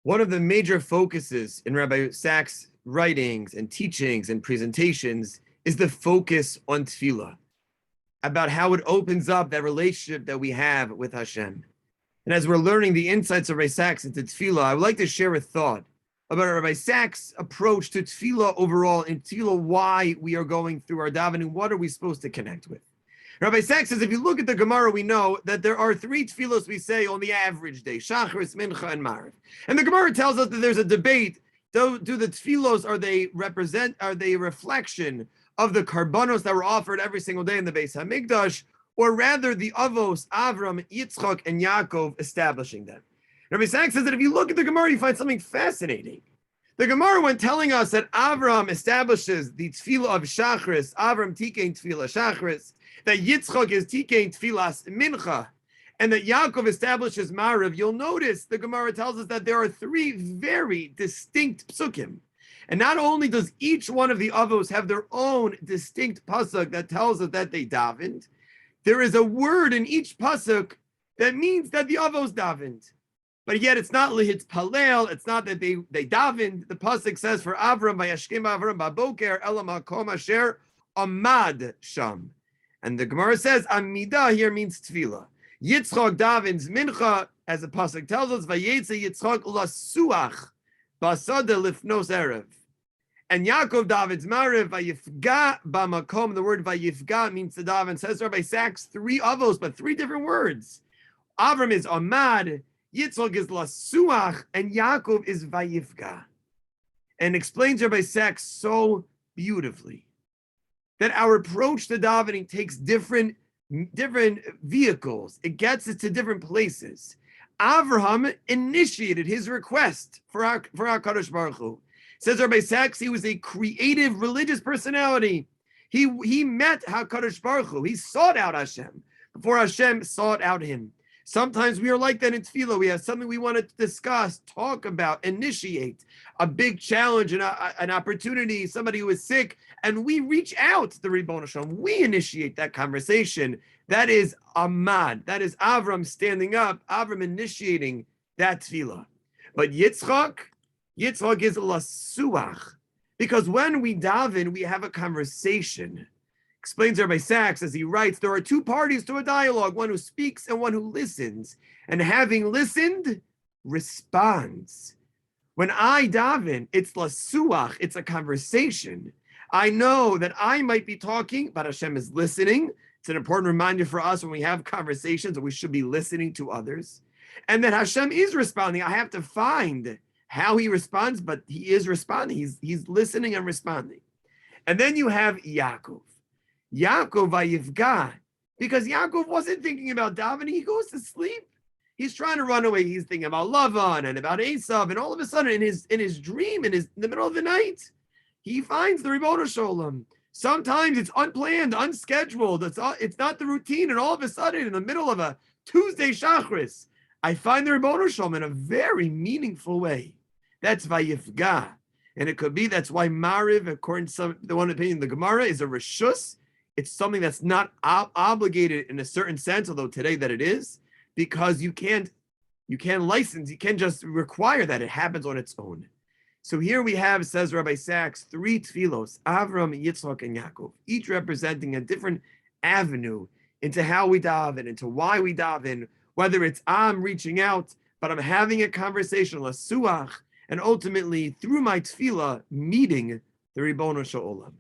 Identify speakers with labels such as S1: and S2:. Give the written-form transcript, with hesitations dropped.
S1: One of the major focuses in Rabbi Sachs' writings and teachings and presentations is the focus on Tefillah, about how it opens up that relationship that we have with Hashem. And as we're learning the insights of Rabbi Sachs into Tefillah, I would like to share a thought about Rabbi Sachs' approach to Tefillah overall, and Tefillah, why we are going through our davening, what are we supposed to connect with. Rabbi Sachs says, if you look at the Gemara, we know that there are three tefillos we say on the average day, Shacharis, Mincha, and Mariv. And the Gemara tells us that there's a debate. Do the tefillos, are they a reflection of the karbanos that were offered every single day in the Beis HaMikdash, or rather the Avos, Avram, Yitzchak, and Yaakov establishing them? Rabbi Sachs says that if you look at the Gemara, you find something fascinating. The Gemara, when telling us that Avram establishes the tefillah of Shacharis, Avram tikein tefillah Shacharis, that Yitzchak is tikein tefillas Mincha, and that Yaakov establishes Mariv, you'll notice the Gemara tells us that there are three very distinct psukim. And not only does each one of the avos have their own distinct pasuk that tells us that they davened, there is a word in each pasuk that means that the avos davened. But yet it's not lihitz palel, it's not that they davened. The pasuk says for Avram, vayashkem Avram baboker elam hakom asher amad sham. And the Gemara says Amidah here means tefillah. Yitzchak davens mincha, as the pasuk tells us, vayetze Yitzchak lasuach basada lifnos erev. And Yaakov davens mariv vayifga bamakom. The word vayifga means to daven. Says Rabbi Sachs, three avos, but three different words. Avram is amad, Yitzchak is lasuach, and Yaakov is vayifga. And explains Rabbi Sachs so beautifully that our approach to davening takes different vehicles. It gets us to different places. Avraham initiated his request for our Kadosh Baruch Hu. Says Rabbi Sachs, he was a creative religious personality. He met HaKadosh Baruch Hu. He sought out Hashem before Hashem sought out him. Sometimes we are like that in Tefillah. We have something we want to discuss, talk about, initiate a big challenge, an opportunity, somebody who is sick, and we reach out to the Ribbono Shel Olam. We initiate that conversation. That is Amad. That is Avram standing up, Avram initiating that Tefillah. But Yitzchak is Lasuach, because when we daven, we have a conversation. Explains Rabbi Sachs as he writes, there are two parties to a dialogue, one who speaks and one who listens. And having listened, responds. When I daven, it's lasuach, it's a conversation. I know that I might be talking, but Hashem is listening. It's an important reminder for us when we have conversations that we should be listening to others. And that Hashem is responding. I have to find how he responds, but he is responding. He's listening and responding. And then you have Yaakov. Yaakov vayivga, because Yaakov wasn't thinking about davening. He goes to sleep. He's trying to run away. He's thinking about Lavan and about Esav, and all of a sudden, in his dream, in the middle of the night, he finds the Ribbono Shel Olam. Sometimes it's unplanned, unscheduled. It's not the routine, and all of a sudden, in the middle of a Tuesday Shachris, I find the Ribbono Shel Olam in a very meaningful way. That's vayivga, and it could be that's why Mariv, according to the one opinion, the Gemara is a reshus. It's something that's not obligated in a certain sense, although today that it is, because you can't license, you can't just require that it happens on its own. So here we have, says Rabbi Sachs, three tefillos, Avram, Yitzchak, and Yaakov, each representing a different avenue into how we daven, into why we daven, whether it's I'm reaching out, but I'm having a conversation, lasuach, and ultimately through my tefillah, meeting the Ribbono Shel Olam.